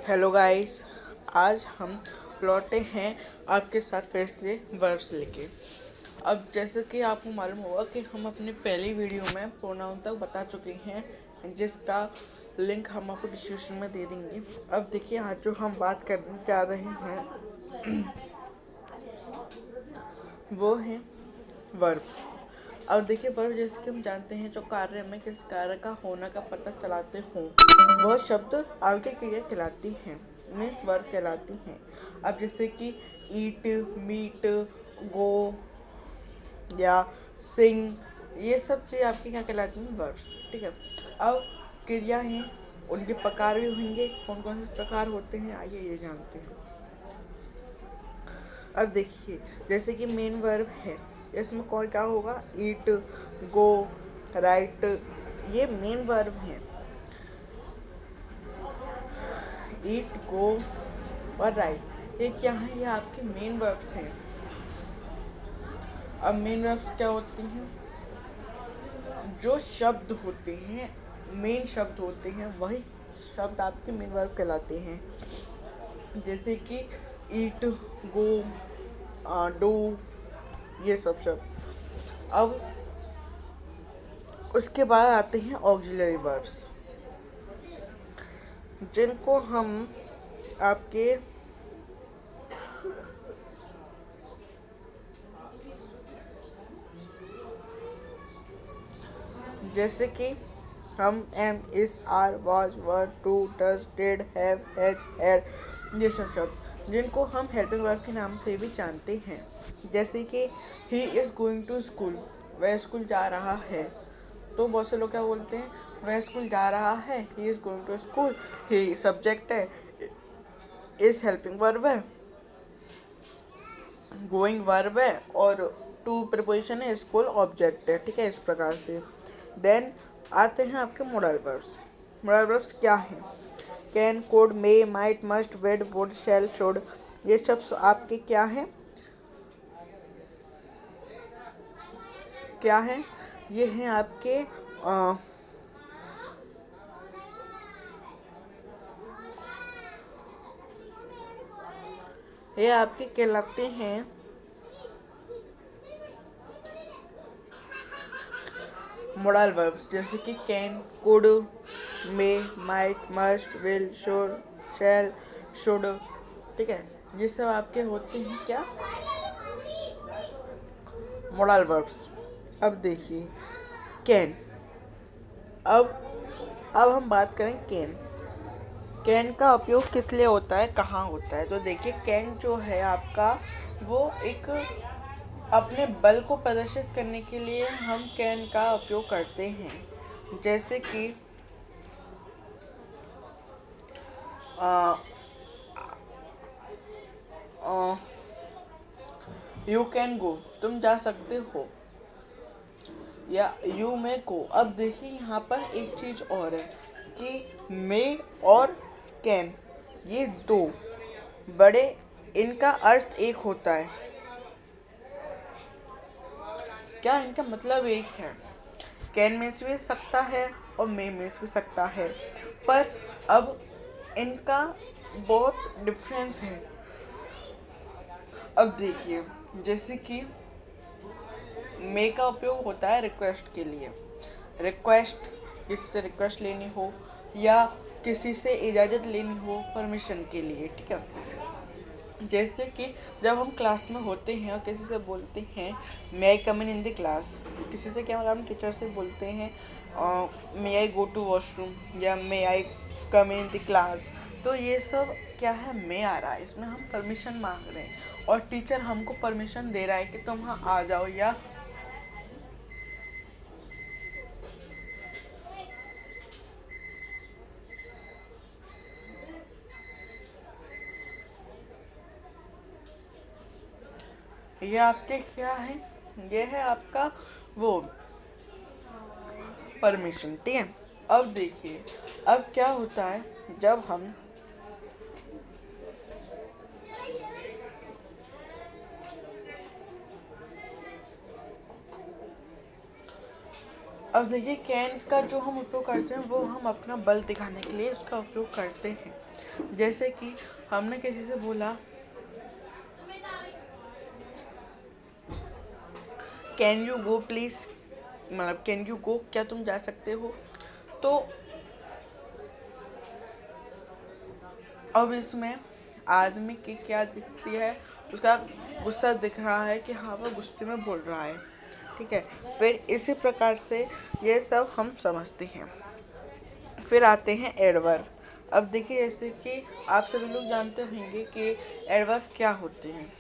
Hello guys. आज हम लौटे हैं आपके साथ फिर से वर्ब्स लेके। अब जैसे कि आपको मालूम होगा कि हम अपनी पहली वीडियो में प्रोनाउन तक बता चुके हैं, जिसका लिंक हम आपको डिस्क्रिप्शन में दे देंगे। अब देखिए, आज जो हम बात करने जा रहे हैं वो है वर्ब। अब देखिए, वर्ब जैसे कि हम जानते हैं, जो कार्य में किस कार्य का होना का पता चलाते हों वह शब्द आगे क्रिया कहलाती हैं, मीन्स वर्ब कहलाती हैं। अब जैसे कि ईट, मीट, गो या सिंग, ये सब चीज़ आपकी क्या कहलाती हैं? वर्ब्स। ठीक है। अब क्रिया हैं, उनके प्रकार भी होंगे। कौन कौन से प्रकार होते हैं, आइए ये जानते हैं। अब देखिए, जैसे कि मेन वर्ब है, इसमें कौन क्या होगा? ईट, गो, राइट, ये मेन वर्ब हैं। ईट, गो और राइट, ये क्या है? ये आपके मेन वर्ब्स हैं। अब मेन वर्ब्स क्या होती हैं? जो शब्द होते हैं, मेन शब्द होते हैं, वही शब्द आपके मेन वर्ब कहलाते हैं। जैसे कि ईट, गो, डू, ये सब शब्द। अब उसके बाद आते हैं ऑक्सिलरी वर्ब्स, जिनको हम आपके जैसे कि हम am, is, are, was, were, to, does, did, have, has, had, ये सब शब्द, जिनको हम हेल्पिंग वर्ब के नाम से भी जानते हैं। जैसे कि he is going to school, वह स्कूल जा रहा है। तो बहुत से लोग क्या बोलते हैं? वह स्कूल जा रहा है, he is going to school. He subject है, इज़ हेल्पिंग वर्ब है, गोइंग वर्ब है और टू प्रीपोजिशन है, स्कूल ऑब्जेक्ट है। ठीक है, इस प्रकार से। देन आते हैं आपके मोडल वर्ब्स। मोडल वर्ब्स क्या हैं? Can, could, may, might, must, would, would, shall, should, ये सब आपके क्या हैं? क्या हैं? ये हैं आपके ये आपके कहलाते हैं मोडल वर्ब्स। जैसे कि can, could, may, might, must, will, should, shall, should. ठीक है, ये सब आपके होते हैं क्या? Modal verbs. अब देखिए, कैन। अब हम बात करें कैन। कैन का उपयोग किस लिए होता है, कहाँ होता है? तो देखिए, कैन जो है आपका, वो एक अपने बल को प्रदर्शित करने के लिए हम कैन का उपयोग करते हैं। जैसे कि यू कैन गो, तुम जा सकते हो, या यू मे गो। अब देखिए, यहाँ पर एक चीज़ और है कि मे और कैन, ये दो बड़े, इनका अर्थ एक होता है। क्या इनका मतलब एक है? कैन में से भी सकता है और मे में से भी सकता है, पर अब इनका बहुत डिफरेंस है। अब देखिए, जैसे कि मे का उपयोग होता है रिक्वेस्ट के लिए। रिक्वेस्ट, किसी से रिक्वेस्ट लेनी हो या किसी से इजाज़त लेनी हो परमिशन के लिए। ठीक है। जैसे कि जब हम क्लास में होते हैं और किसी से बोलते हैं मे आई कम इन द क्लास, किसी से क्या, मतलब हम टीचर से बोलते हैं मे आई गो टू वॉशरूम या मे आई कम इन द क्लास, तो ये सब क्या है? मे आ रहा है, इसमें हम परमिशन मांग रहे हैं और टीचर हमको परमिशन दे रहा है कि तुम हाँ आ जाओ। या ये आपके क्या है? ये है आपका वो परमिशन। ठीक है। अब देखिए, अब क्या होता है जब हम अब देखिए, कैन का जो हम उपयोग करते हैं वो हम अपना बल दिखाने के लिए उसका उपयोग करते हैं। जैसे कि हमने किसी से बोला कैन यू गो प्लीज़, मतलब कैन यू गो, क्या तुम जा सकते हो। तो अब इसमें आदमी की क्या दिखती है, उसका गुस्सा दिख रहा है कि हाँ वो गुस्से में बोल रहा है, ठीक है। फिर इसी प्रकार से ये सब हम समझते हैं। फिर आते हैं एडवर्ब। अब देखिए जैसे कि आप सभी लोग जानते होंगे कि एडवर्ब क्या होते हैं।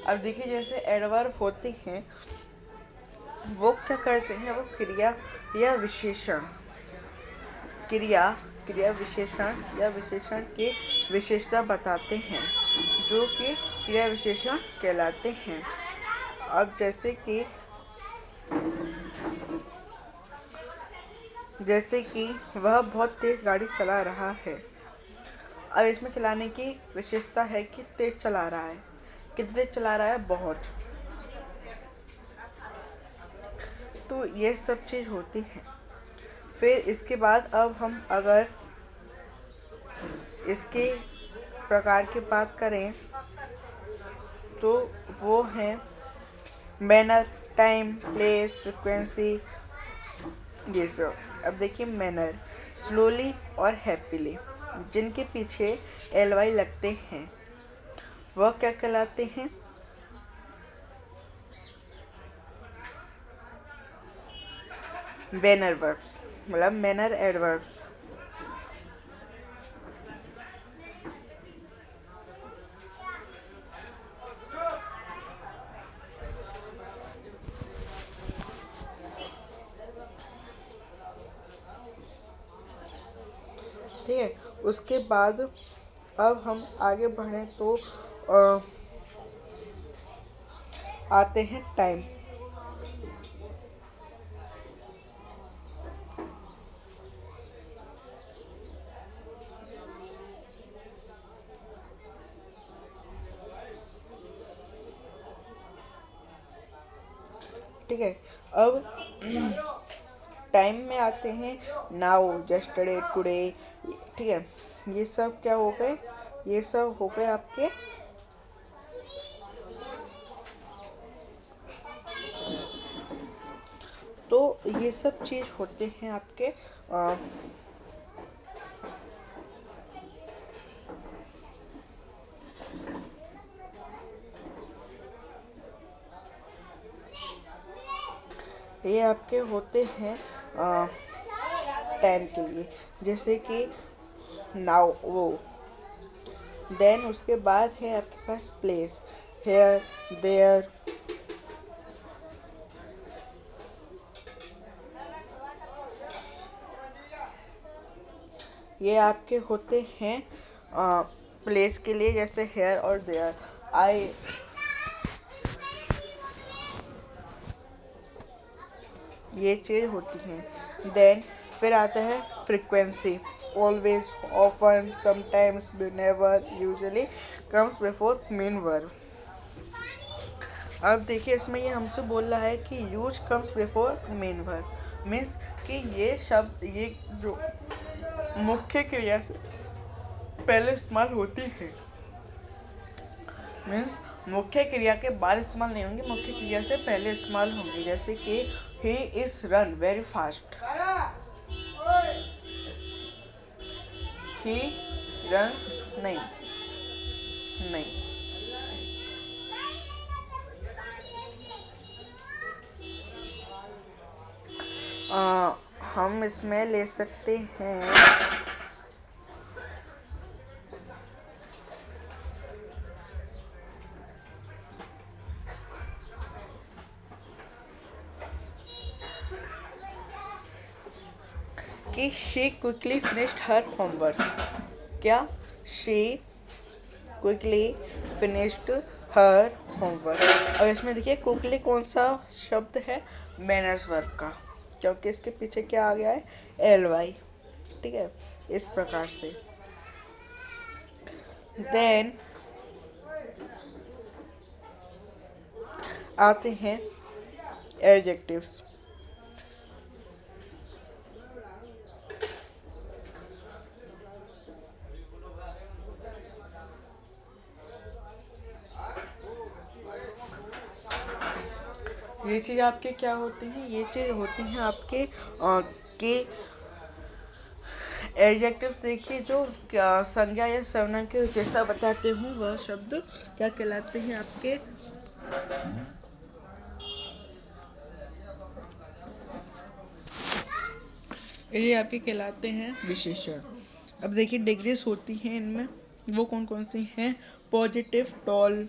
अब देखिए जैसे एडवर्ब होते हैं वो क्या करते हैं, वो क्रिया या विशेषण, क्रिया क्रिया विशेषण या विशेषण की विशेषता बताते हैं, जो कि क्रिया विशेषण कहलाते हैं। अब जैसे कि वह बहुत तेज गाड़ी चला रहा है। अब इसमें चलाने की विशेषता है कि तेज चला रहा है, कितनी तेज चला रहा है, बहुत। तो ये सब चीज़ होती है। फिर इसके बाद अब हम अगर इसके प्रकार की बात करें तो वो है मैनर, टाइम, प्लेस, फ्रिक्वेंसी, ये सब। अब देखिए मैनर, स्लोली और हैप्पीली, जिनके पीछे ly लगते हैं वह क्या कहलाते हैं, मैनर वर्ब्स, मतलब मैनर एडवर्ब्स। ठीक है। उसके बाद अब हम आगे बढ़ें तो आते हैं टाइम। ठीक है। अब टाइम में आते हैं नाउ, यस्टरडे, टुडे, ठीक है। ये सब क्या हो गए, ये सब हो गए आपके तो ये सब चीज़ होते हैं आपके ये आपके होते हैं टाइम के लिए। जैसे कि नाउ, वो, देन उसके बाद है आपके पास प्लेस, हेयर, देयर, ये आपके होते हैं प्लेस के लिए, जैसे हेयर और देयर। आई, ये चीज़ होती हैं। देन फिर आता है frequency, always, often, sometimes, never, usually comes before main verb. अब देखिए इसमें ये हमसे बोल रहा है कि use comes before main verb, means कि ये शब्द, ये जो मुख्य क्रिया से पहले इस्तेमाल होती है, मीन्स मुख्य क्रिया के बाद इस्तेमाल नहीं होंगे, मुख्य क्रिया से पहले इस्तेमाल होंगे। जैसे कि he is run very fast, he runs, नहीं नहीं। हम इसमें ले सकते हैं कि she quickly finished her homework। क्या, she quickly finished her homework। अब इसमें देखिए quickly कौन सा शब्द है, मैनर्स वर्ब का, क्योंकि इसके पीछे क्या आ गया है, एल वाई। ठीक है, इस प्रकार से। देन आते हैं एडजेक्टिव्स। ये चीज़ आपके क्या होती हैं, ये चीज़ होती हैं आपके के एडजेक्टिव। देखिए जो संज्ञा या सर्वनाम के विशेषता बताते हूँ वह शब्द क्या कहलाते हैं आपके, ये आपके कहलाते हैं विशेषण। अब देखिए डिग्रीज होती हैं इनमें, वो कौन कौन सी हैं, positive tall,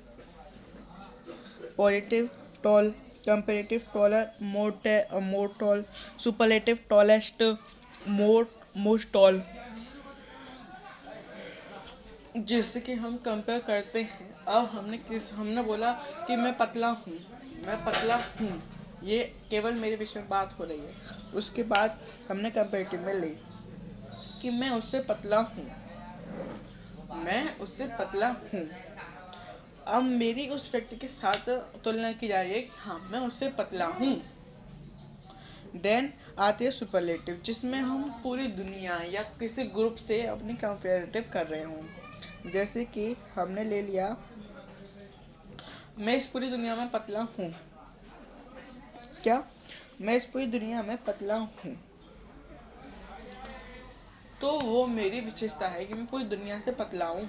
positive tall, comparative taller, more tall, superlative tallest, most tall. जैसे कि हम कंपेयर करते हैं, अब हमने बोला कि मैं पतला हूँ, मैं पतला हूँ, ये केवल मेरे विषय में बात हो रही है। उसके बाद हमने कंपेरेटिव में ली कि मैं उससे पतला हूँ, मैं उससे पतला हूँ। अब मेरी उस व्यक्ति के साथ तुलना की जा रही है कि हाँ मैं उससे पतला हूँ। देन आती है सुपरलेटिव, जिसमें हम पूरी दुनिया या किसी ग्रुप से अपनी कंपेरेटिव कर रहे हों। जैसे कि हमने ले लिया, मैं इस पूरी दुनिया में पतला हूँ, क्या, मैं इस पूरी दुनिया में पतला हूँ, तो वो मेरी विशेषता है कि मैं पूरी दुनिया से पतला हूँ।